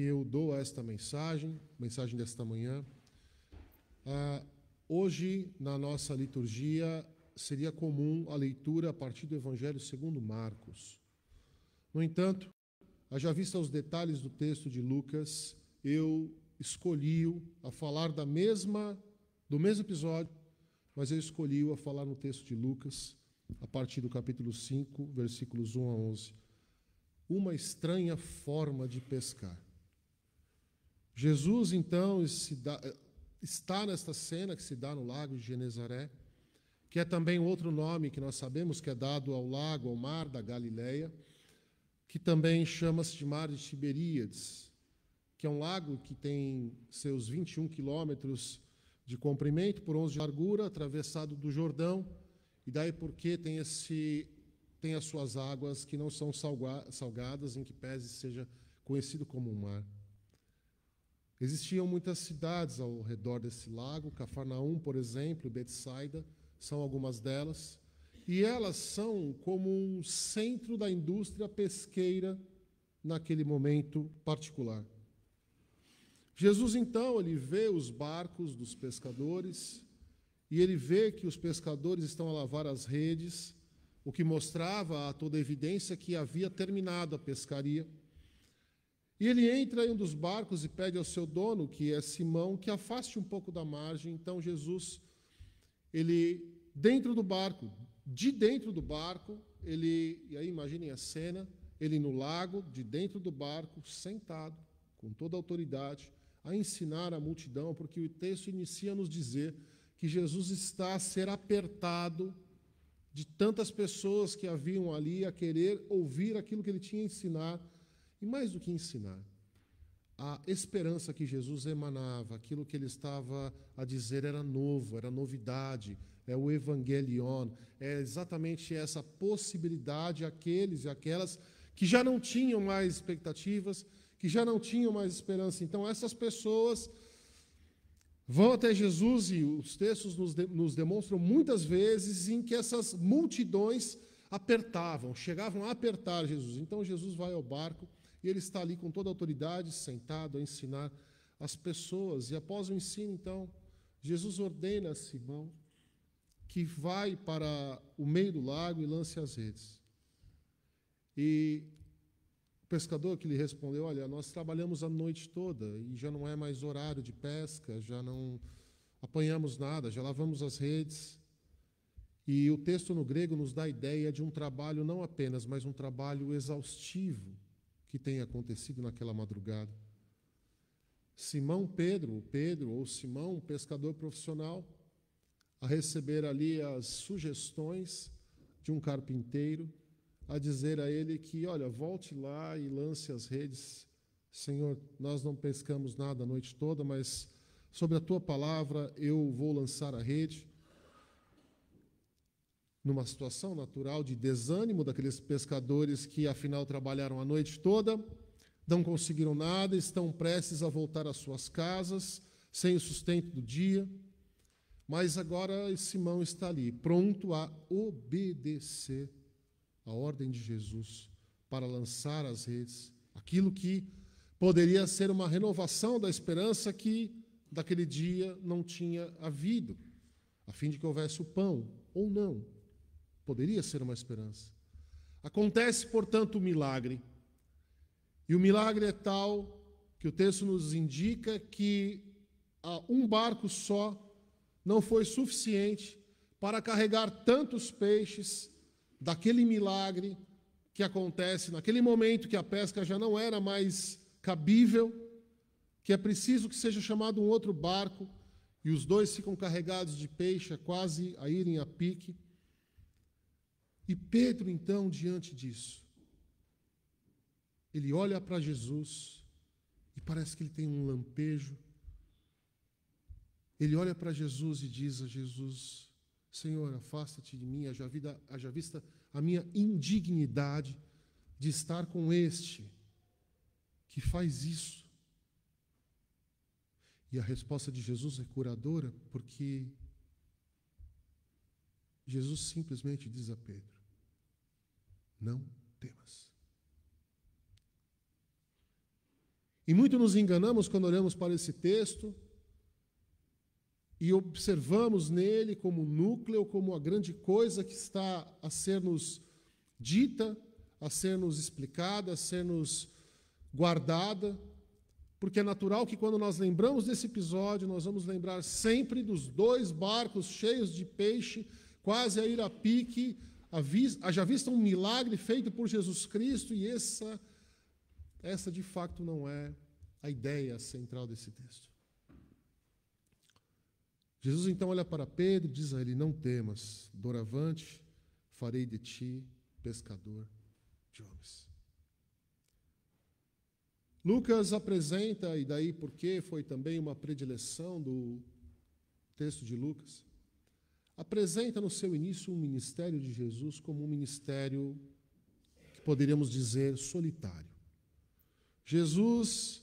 eu dou esta mensagem desta manhã. Hoje, na nossa liturgia, seria comum a leitura a partir do Evangelho segundo Marcos. No entanto, haja vista os detalhes do texto de Lucas, eu escolhi-o a falar do mesmo episódio, mas eu escolhi-o a falar no texto de Lucas, a partir do capítulo 5, versículos 1 a 11. Uma estranha forma de pescar. Jesus, então, está nesta cena que se dá no lago de Genezaré, que é também outro nome que nós sabemos que é dado ao lago, ao mar da Galileia, que também chama-se de Mar de Tiberíades, que é um lago que tem seus 21 quilômetros de comprimento por 11 de largura, atravessado do Jordão, e daí porque tem as suas águas que não são salgadas, em que pese seja conhecido como um mar. Existiam muitas cidades ao redor desse lago, Cafarnaum, por exemplo, Betsaida, são algumas delas, e elas são como um centro da indústria pesqueira naquele momento particular. Jesus, então, ele vê os barcos dos pescadores, e ele vê que os pescadores estão a lavar as redes, o que mostrava a toda evidência que havia terminado a pescaria. E ele entra em um dos barcos e pede ao seu dono, que é Simão, que afaste um pouco da margem. Então Jesus, ele de dentro do barco, e aí imaginem a cena, ele no lago, de dentro do barco, sentado, com toda a autoridade, a ensinar a multidão, porque o texto inicia a nos dizer que Jesus está a ser apertado de tantas pessoas que haviam ali a querer ouvir aquilo que ele tinha a ensinar. E mais do que ensinar, a esperança que Jesus emanava, aquilo que ele estava a dizer era novo, era novidade, é o Evangelion, é exatamente essa possibilidade àqueles e aquelas que já não tinham mais expectativas, que já não tinham mais esperança. Então, essas pessoas vão até Jesus e os textos nos demonstram muitas vezes em que essas multidões chegavam a apertar Jesus. Então, Jesus vai ao barco, e ele está ali com toda a autoridade, sentado a ensinar as pessoas. E após o ensino, então, Jesus ordena a Simão que vai para o meio do lago e lance as redes. E o pescador que lhe respondeu, olha, nós trabalhamos a noite toda e já não é mais horário de pesca, já não apanhamos nada, já lavamos as redes. E o texto no grego nos dá a ideia de um trabalho não apenas, mas um trabalho exaustivo que tem acontecido naquela madrugada. Pedro ou Simão, pescador profissional, a receber ali as sugestões de um carpinteiro, a dizer a ele que, olha, volte lá e lance as redes. Senhor, nós não pescamos nada a noite toda, mas sobre a tua palavra eu vou lançar a rede. Numa situação natural de desânimo daqueles pescadores que, afinal, trabalharam a noite toda, não conseguiram nada, estão prestes a voltar às suas casas, sem o sustento do dia. Mas agora Simão está ali, pronto a obedecer a ordem de Jesus para lançar as redes, aquilo que poderia ser uma renovação da esperança que, daquele dia, não tinha havido, a fim de que houvesse o pão, ou não. Poderia ser uma esperança. Acontece, portanto, o milagre. E o milagre é tal que o texto nos indica que um barco só não foi suficiente para carregar tantos peixes daquele milagre que acontece naquele momento que a pesca já não era mais cabível, que é preciso que seja chamado um outro barco, e os dois ficam carregados de peixe, quase a irem a pique. E Pedro, então, diante disso, ele olha para Jesus e parece que ele tem um lampejo. Ele olha para Jesus e diz a Jesus, Senhor, afasta-te de mim, haja vista a minha indignidade de estar com este que faz isso. E a resposta de Jesus é curadora, porque Jesus simplesmente diz a Pedro, não temas. E muito nos enganamos quando olhamos para esse texto e observamos nele como núcleo, como a grande coisa que está a ser nos dita, a ser nos explicada, a ser nos guardada, porque é natural que quando nós lembramos desse episódio, nós vamos lembrar sempre dos 2 barcos cheios de peixe, quase a ir a pique, haja vista um milagre feito por Jesus Cristo, e essa de fato não é a ideia central desse texto. Jesus então olha para Pedro e diz a ele: não temas, doravante farei de ti pescador de homens. Lucas apresenta, e daí porque foi também uma predileção do texto de Lucas, apresenta no seu início um ministério de Jesus como um ministério que poderíamos dizer solitário. Jesus,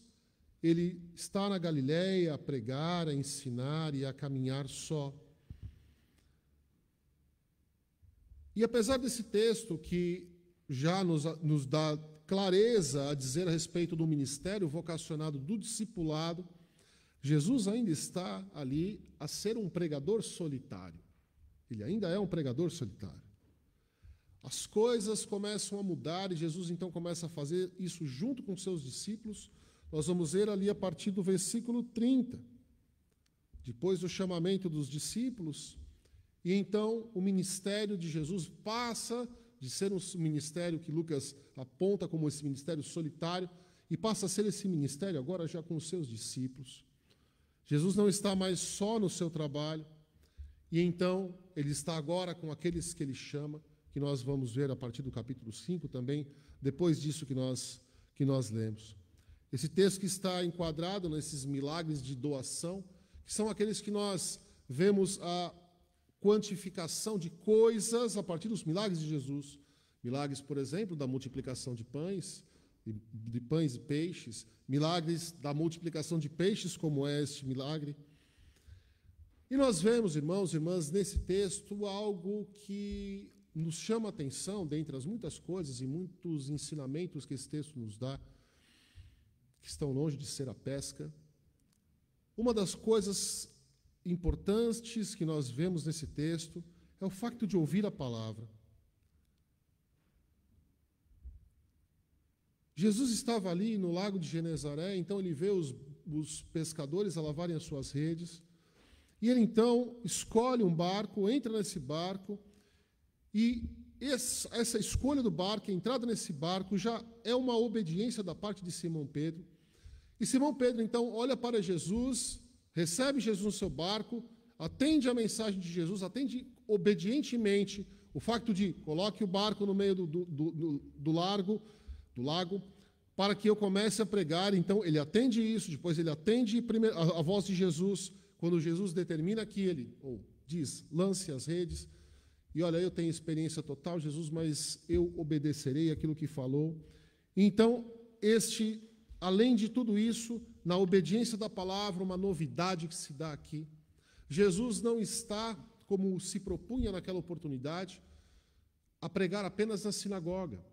ele está na Galileia a pregar, a ensinar e a caminhar só. E apesar desse texto que já nos dá clareza a dizer a respeito do ministério vocacionado do discipulado, Jesus ainda está ali a ser um pregador solitário. Ele ainda é um pregador solitário. As coisas começam a mudar e Jesus então começa a fazer isso junto com seus discípulos. Nós vamos ver ali a partir do versículo 30. Depois do chamamento dos discípulos, e então o ministério de Jesus passa de ser um ministério que Lucas aponta como esse ministério solitário, e passa a ser esse ministério agora já com os seus discípulos. Jesus não está mais só no seu trabalho, e então ele está agora com aqueles que ele chama, que nós vamos ver a partir do capítulo 5 também, depois disso que nós lemos. Esse texto que está enquadrado nesses milagres de doação, que são aqueles que nós vemos a quantificação de coisas a partir dos milagres de Jesus. Milagres, por exemplo, da multiplicação de pães e peixes, milagres da multiplicação de peixes, como é este milagre. E nós vemos, irmãos e irmãs, nesse texto algo que nos chama a atenção, dentre as muitas coisas e muitos ensinamentos que esse texto nos dá, que estão longe de ser a pesca. Uma das coisas importantes que nós vemos nesse texto é o facto de ouvir a palavra. Jesus estava ali no lago de Genezaré, então ele vê os pescadores a lavarem as suas redes, e ele então escolhe um barco, entra nesse barco, e essa escolha do barco, a entrada nesse barco, já é uma obediência da parte de Simão Pedro. E Simão Pedro então olha para Jesus, recebe Jesus no seu barco, atende a mensagem de Jesus, atende obedientemente o facto de coloque o barco no meio do lago, para que eu comece a pregar. Então ele atende isso, depois ele atende a voz de Jesus, quando Jesus determina que ele, ou diz, lance as redes, e olha, eu tenho experiência total, Jesus, mas eu obedecerei aquilo que falou. Então, além de tudo isso, na obediência da palavra, uma novidade que se dá aqui. Jesus não está, como se propunha naquela oportunidade, a pregar apenas na sinagoga.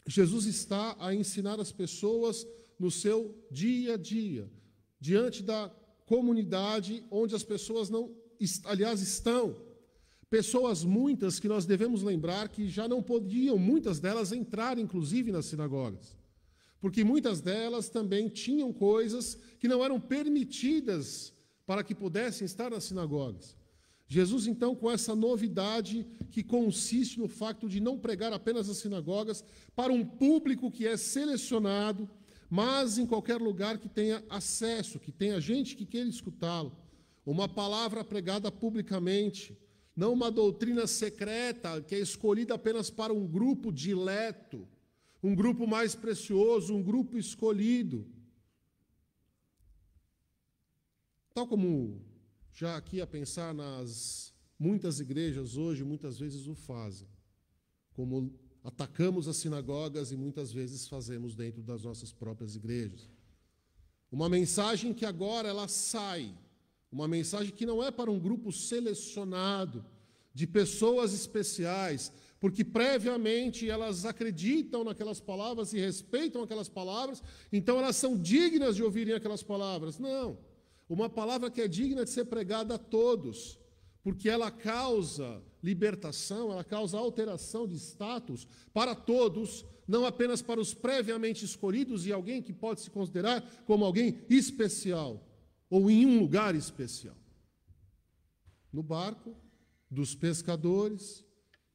Jesus está a ensinar as pessoas no seu dia a dia, diante da comunidade onde as pessoas estão. Pessoas muitas que nós devemos lembrar que já não podiam, muitas delas, entrar inclusive nas sinagogas. Porque muitas delas também tinham coisas que não eram permitidas para que pudessem estar nas sinagogas. Jesus, então, com essa novidade que consiste no facto de não pregar apenas nas sinagogas para um público que é selecionado, mas em qualquer lugar que tenha acesso, que tenha gente que queira escutá-lo. Uma palavra pregada publicamente, não uma doutrina secreta que é escolhida apenas para um grupo dileto, um grupo mais precioso, um grupo escolhido. Tal como já aqui a pensar nas muitas igrejas hoje, muitas vezes o fazem, como atacamos as sinagogas e muitas vezes fazemos dentro das nossas próprias igrejas. Uma mensagem que agora ela sai, uma mensagem que não é para um grupo selecionado, de pessoas especiais, porque previamente elas acreditam naquelas palavras e respeitam aquelas palavras, então elas são dignas de ouvirem aquelas palavras. Não. Uma palavra que é digna de ser pregada a todos, porque ela causa libertação, ela causa alteração de status para todos, não apenas para os previamente escolhidos e alguém que pode se considerar como alguém especial, ou em um lugar especial. No barco, dos pescadores,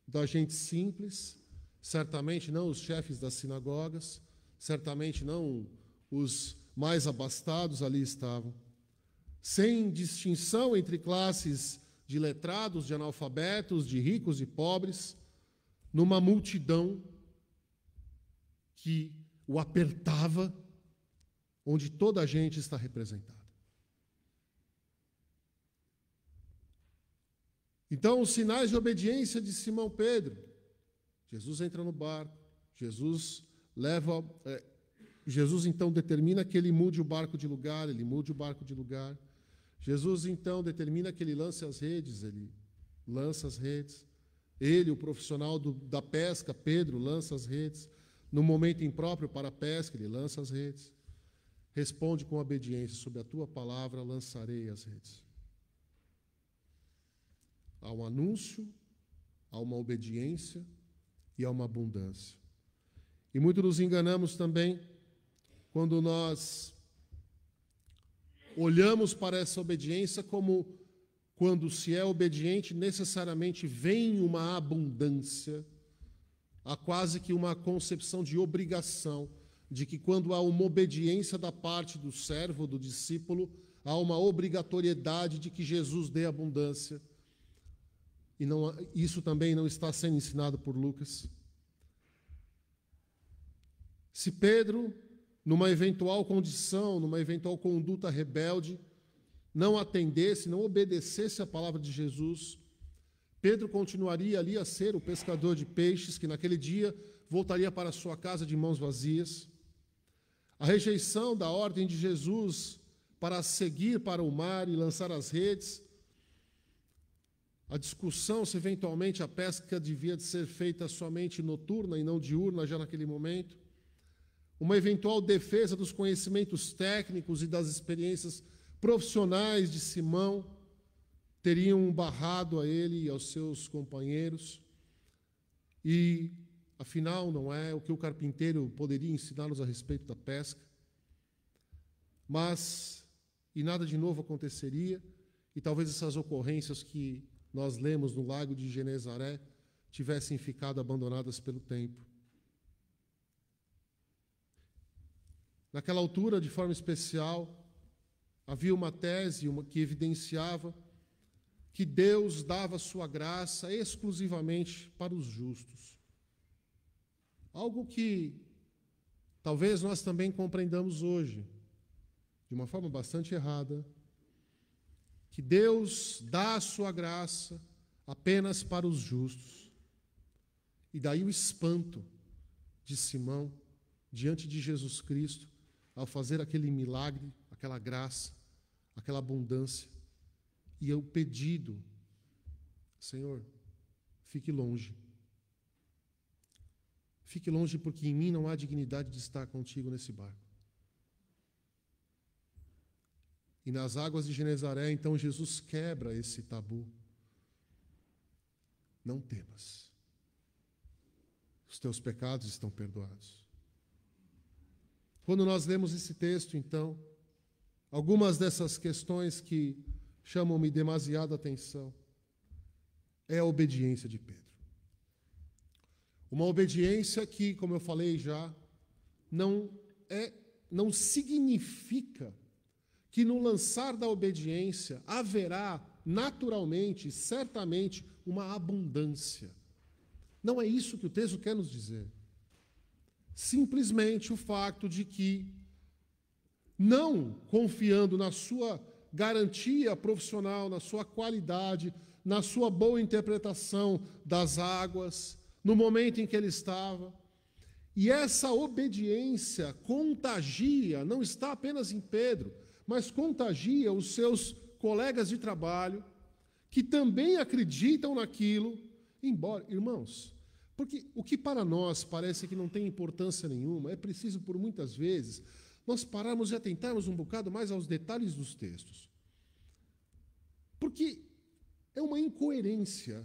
da gente simples, certamente não os chefes das sinagogas, certamente não os mais abastados ali estavam, sem distinção entre classes de letrados, de analfabetos, de ricos e pobres, numa multidão que o apertava, onde toda a gente está representada. Então, os sinais de obediência de Simão Pedro. Jesus entra no barco, Jesus então determina que ele mude o barco de lugar, ele mude o barco de lugar. Jesus então determina que ele lance as redes, ele lança as redes. Ele, o profissional da pesca, Pedro, lança as redes. No momento impróprio para a pesca, ele lança as redes. Responde com obediência: sob a tua palavra lançarei as redes. Há um anúncio, há uma obediência e há uma abundância. E muito nos enganamos também quando nós olhamos para essa obediência como quando se é obediente necessariamente vem uma abundância, há quase que uma concepção de obrigação, de que quando há uma obediência da parte do servo, do discípulo, há uma obrigatoriedade de que Jesus dê abundância. E não, isso também não está sendo ensinado por Lucas. Se Pedro, numa eventual condição, numa eventual conduta rebelde, não atendesse, não obedecesse a palavra de Jesus, Pedro continuaria ali a ser o pescador de peixes, que naquele dia voltaria para a sua casa de mãos vazias. A rejeição da ordem de Jesus para seguir para o mar e lançar as redes, a discussão se eventualmente a pesca devia de ser feita somente noturna e não diurna já naquele momento, uma eventual defesa dos conhecimentos técnicos e das experiências profissionais de Simão teriam barrado a ele e aos seus companheiros, e afinal não é o que o carpinteiro poderia ensiná-los a respeito da pesca, mas e nada de novo aconteceria, e talvez essas ocorrências que nós lemos no lago de Genezaré tivessem ficado abandonadas pelo tempo. Naquela altura, de forma especial, havia uma tese que evidenciava que Deus dava sua graça exclusivamente para os justos. Algo que talvez nós também compreendamos hoje, de uma forma bastante errada, que Deus dá a sua graça apenas para os justos. E daí o espanto de Simão diante de Jesus Cristo, ao fazer aquele milagre, aquela graça, aquela abundância, e o pedido: Senhor, fique longe. Fique longe, porque em mim não há dignidade de estar contigo nesse barco. E nas águas de Genezaré, então, Jesus quebra esse tabu. Não temas. Os teus pecados estão perdoados. Quando nós lemos esse texto, então, algumas dessas questões que chamam-me demasiada atenção é a obediência de Pedro. Uma obediência que, como eu falei já, não significa que no lançar da obediência haverá naturalmente, certamente, uma abundância. Não é isso que o texto quer nos dizer. Simplesmente o fato de que, não confiando na sua garantia profissional, na sua qualidade, na sua boa interpretação das águas, no momento em que ele estava, e essa obediência contagia, não está apenas em Pedro, mas contagia os seus colegas de trabalho, que também acreditam naquilo, embora, irmãos, Porque o que para nós parece que não tem importância nenhuma, é preciso, por muitas vezes, nós pararmos e atentarmos um bocado mais aos detalhes dos textos. Porque é uma incoerência.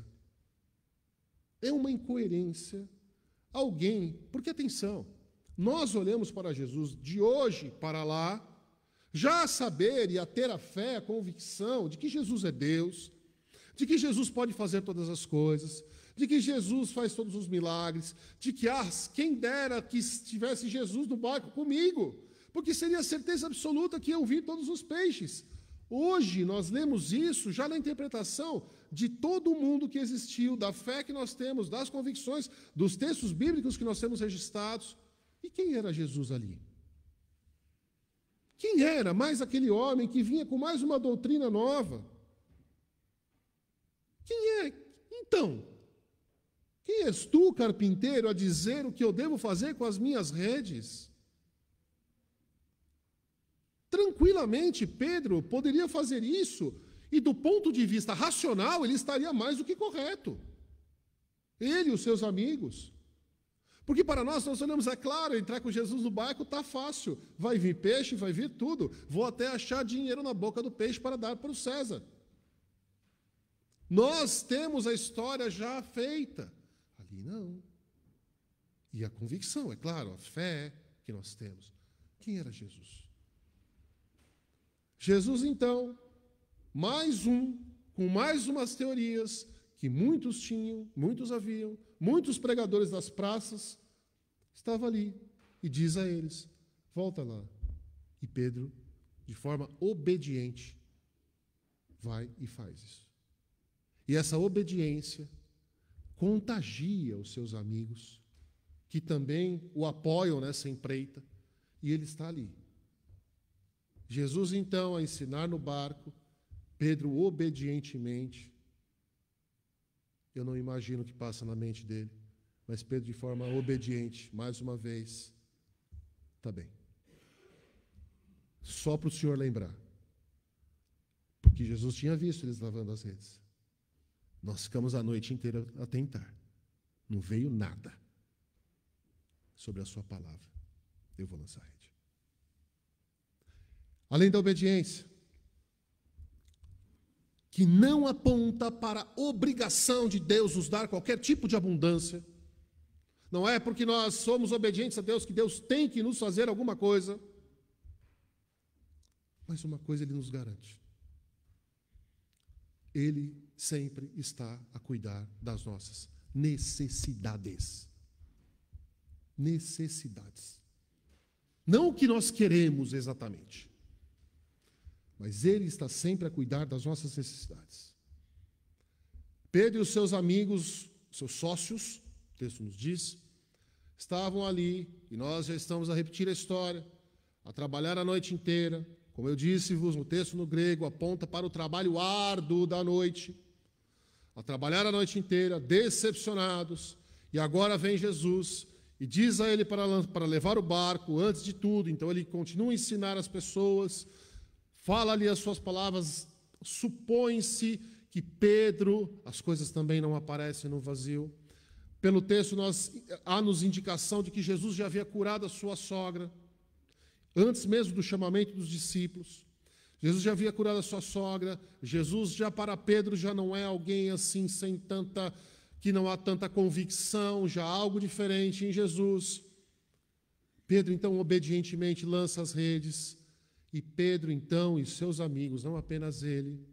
É uma incoerência. Alguém, porque atenção, nós olhamos para Jesus de hoje para lá, já a saber e a ter a fé, a convicção de que Jesus é Deus, de que Jesus pode fazer todas as coisas, de que Jesus faz todos os milagres, de que, quem dera que estivesse Jesus no barco comigo, porque seria certeza absoluta que eu vi todos os peixes. Hoje nós lemos isso já na interpretação de todo o mundo que existiu, da fé que nós temos, das convicções, dos textos bíblicos que nós temos registrados. E quem era Jesus ali? Quem era mais aquele homem que vinha com mais uma doutrina nova? Quem é? Então, quem és tu, carpinteiro, a dizer o que eu devo fazer com as minhas redes? Tranquilamente, Pedro poderia fazer isso, e do ponto de vista racional, ele estaria mais do que correto. Ele e os seus amigos. Porque para nós olhamos, é claro, entrar com Jesus no barco está fácil. Vai vir peixe, vai vir tudo. Vou até achar dinheiro na boca do peixe para dar para o César. Nós temos a história já feita. Ali não. E a convicção, é claro, a fé que nós temos. Quem era Jesus? Jesus, então, com mais umas teorias que muitos tinham, muitos haviam, muitos pregadores das praças, estava ali e diz a eles, volta lá. E Pedro, de forma obediente, vai e faz isso. E essa obediência contagia os seus amigos, que também o apoiam nessa empreita, e ele está ali. Jesus, então, a ensinar no barco, Pedro obedientemente. Eu não imagino o que passa na mente dele, mas Pedro, de forma obediente, mais uma vez, está bem. Só para o Senhor lembrar. Porque Jesus tinha visto eles lavando as redes. Nós ficamos a noite inteira a tentar. Não veio nada sobre a sua palavra. Eu vou lançar a rede. Além da obediência, que não aponta para a obrigação de Deus nos dar qualquer tipo de abundância. Não é porque nós somos obedientes a Deus que Deus tem que nos fazer alguma coisa. Mas uma coisa Ele nos garante. Ele sempre está a cuidar das nossas necessidades. Necessidades. Não o que nós queremos exatamente. Mas Ele está sempre a cuidar das nossas necessidades. Pedro e os seus amigos, seus sócios, o texto nos diz, estavam ali, e nós já estamos a repetir a história, a trabalhar a noite inteira. Como eu disse-vos, no texto no grego, aponta para o trabalho árduo da noite. A trabalhar a noite inteira, decepcionados. E agora vem Jesus e diz a ele para levar o barco, antes de tudo. Então ele continua a ensinar as pessoas, fala ali as suas palavras, supõe-se que Pedro, as coisas também não aparecem no vazio. Pelo texto, há-nos indicação de que Jesus já havia curado a sua sogra, antes mesmo do chamamento dos discípulos. Jesus já havia curado a sua sogra. Jesus já para Pedro já não é alguém assim, que não há tanta convicção, já há algo diferente em Jesus. Pedro, então, obedientemente lança as redes. E Pedro, então, e seus amigos, não apenas ele,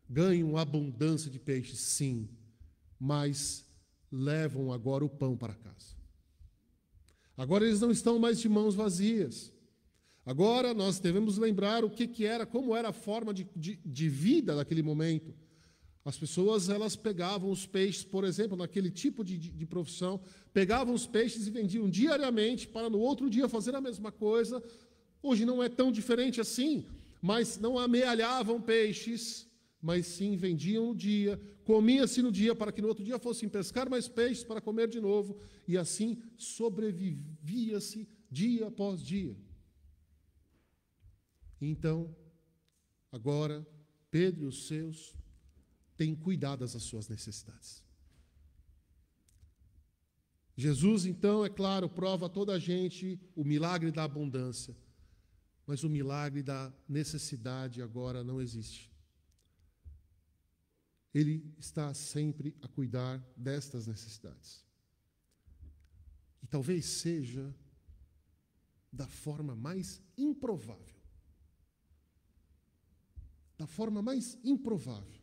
ganham abundância de peixes, sim, mas levam agora o pão para casa. Agora eles não estão mais de mãos vazias. Agora nós devemos lembrar como era a forma de vida daquele momento. As pessoas, elas pegavam os peixes, por exemplo, naquele tipo de profissão, pegavam os peixes e vendiam diariamente para no outro dia fazer a mesma coisa. Hoje não é tão diferente assim, mas não amealhavam peixes, mas sim vendiam no dia, comia-se no dia para que no outro dia fossem pescar mais peixes para comer de novo, e assim sobrevivia-se dia após dia. Então, agora, Pedro e os seus têm cuidado das suas necessidades. Jesus, então, é claro, prova a toda a gente o milagre da abundância, mas o milagre da necessidade agora não existe. Ele está sempre a cuidar destas necessidades. E talvez seja da forma mais improvável. Da forma mais improvável.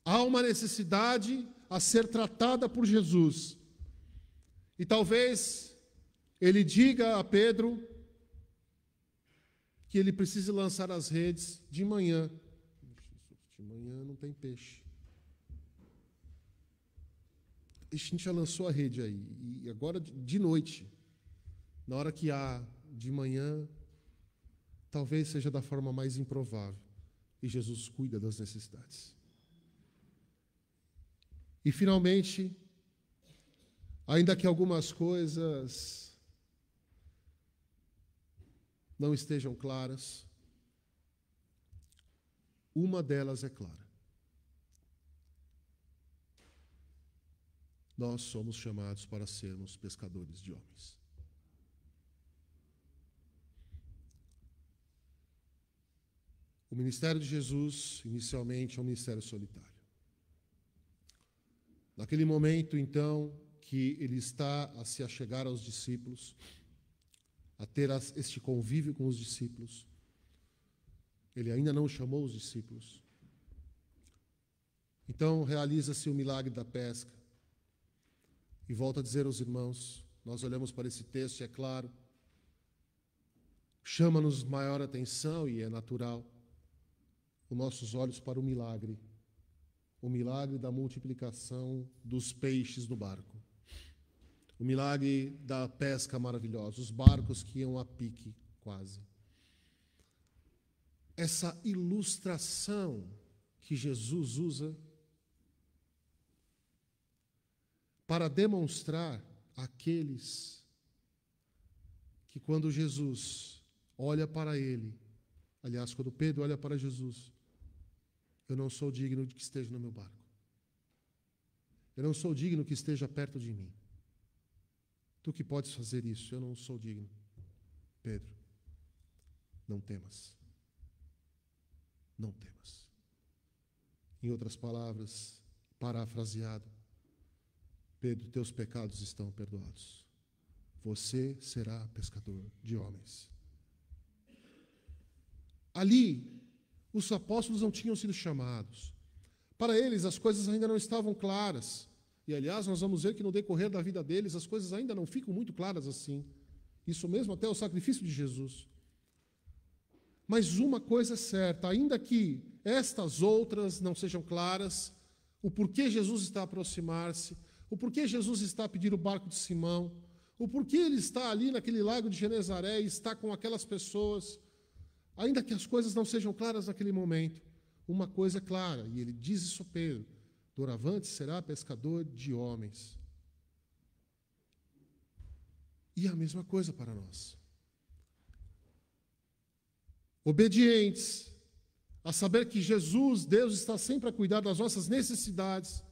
Há uma necessidade a ser tratada por Jesus. E talvez ele diga a Pedro que ele precisa lançar as redes de manhã. De manhã não tem peixe. A gente já lançou a rede aí. E agora de noite, na hora que há de manhã, talvez seja da forma mais improvável. E Jesus cuida das necessidades. E finalmente, ainda que algumas coisas não estejam claras, uma delas é clara. Nós somos chamados para sermos pescadores de homens. O ministério de Jesus, inicialmente, é um ministério solitário. Naquele momento, então, que ele está a se achegar aos discípulos, a ter este convívio com os discípulos, ele ainda não chamou os discípulos. Então, realiza-se o milagre da pesca. E volto a dizer aos irmãos, nós olhamos para esse texto e é claro, chama-nos maior atenção, e é natural, os nossos olhos para o milagre da multiplicação dos peixes no barco, o milagre da pesca maravilhosa, os barcos que iam a pique, quase. Essa ilustração que Jesus usa para demonstrar àqueles que quando Jesus olha para ele, aliás, quando Pedro olha para Jesus, eu não sou digno de que esteja no meu barco. Eu não sou digno que esteja perto de mim. Tu que podes fazer isso, eu não sou digno. Pedro, não temas. Não temas. Em outras palavras, parafraseado, Pedro, teus pecados estão perdoados. Você será pescador de homens. Ali, os apóstolos não tinham sido chamados. Para eles, as coisas ainda não estavam claras. E, aliás, nós vamos ver que no decorrer da vida deles, as coisas ainda não ficam muito claras assim. Isso mesmo até o sacrifício de Jesus. Mas uma coisa é certa, ainda que estas outras não sejam claras, o porquê Jesus está a aproximar-se, o porquê Jesus está a pedir o barco de Simão, o porquê ele está ali naquele lago de Genezaré e está com aquelas pessoas, ainda que as coisas não sejam claras naquele momento, uma coisa é clara, e ele diz isso a Pedro, doravante será pescador de homens. E a mesma coisa para nós. Obedientes, a saber que Jesus, Deus, está sempre a cuidar das nossas necessidades.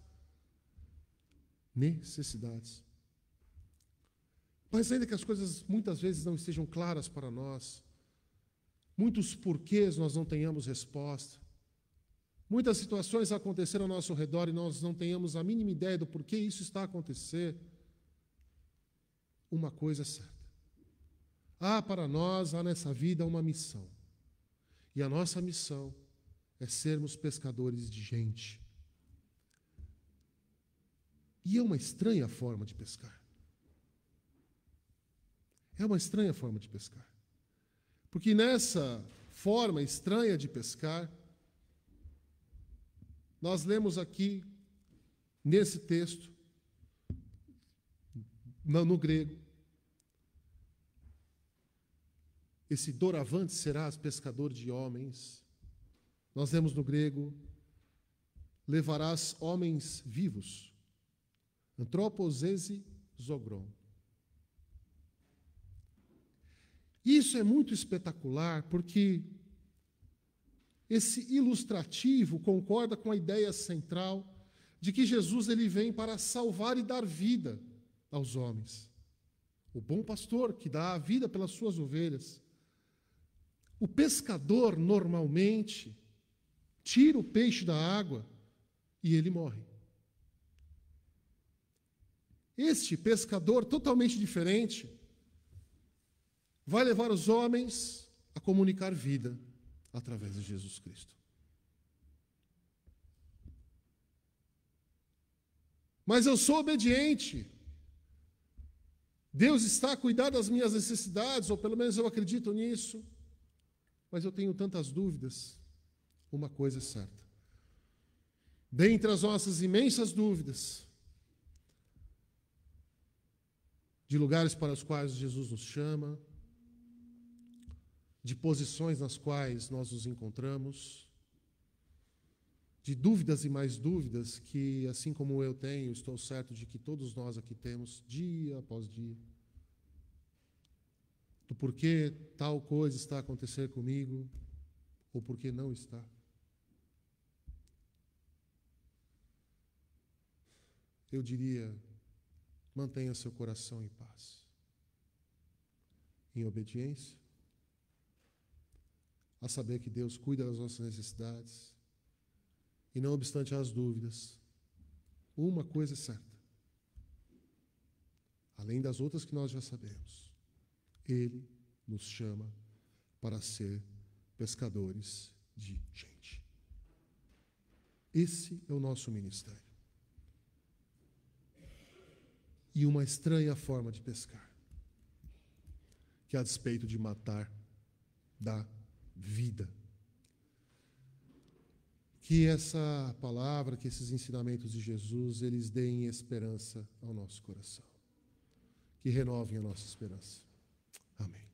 Mas ainda que as coisas muitas vezes não estejam claras para nós, muitos porquês nós não tenhamos resposta, muitas situações aconteceram ao nosso redor e nós não tenhamos a mínima ideia do porquê isso está a acontecer, uma coisa é certa. Para nós, há nessa vida uma missão. E a nossa missão é sermos pescadores de gente. E é uma estranha forma de pescar. É uma estranha forma de pescar. Porque nessa forma estranha de pescar, nós lemos aqui, nesse texto, no grego, esse doravante serás pescador de homens. Nós lemos no grego, levarás homens vivos. Anthropos esi zogron. Isso é muito espetacular, porque esse ilustrativo concorda com a ideia central de que Jesus ele vem para salvar e dar vida. aos homens. O bom pastor que dá a vida pelas suas ovelhas. O pescador, normalmente, tira o peixe da água e ele morre. Este pescador, totalmente diferente, vai levar os homens a comunicar vida através de Jesus Cristo. Mas eu sou obediente. Deus está a cuidar das minhas necessidades, ou pelo menos eu acredito nisso. Mas eu tenho tantas dúvidas. Uma coisa é certa. Dentre as nossas imensas dúvidas, de lugares para os quais Jesus nos chama, de posições nas quais nós nos encontramos, de dúvidas e mais dúvidas que, assim como eu tenho, estou certo de que todos nós aqui temos, dia após dia, do porquê tal coisa está a acontecer comigo, ou porquê não está. Eu diria, mantenha seu coração em paz, em obediência, a saber que Deus cuida das nossas necessidades, e não obstante as dúvidas, uma coisa é certa, além das outras que nós já sabemos, Ele nos chama para ser pescadores de gente. Esse é o nosso ministério. E uma estranha forma de pescar, que a despeito de matar, dá vida. Que essa palavra, que esses ensinamentos de Jesus, eles deem esperança ao nosso coração. Que renovem a nossa esperança. Amém.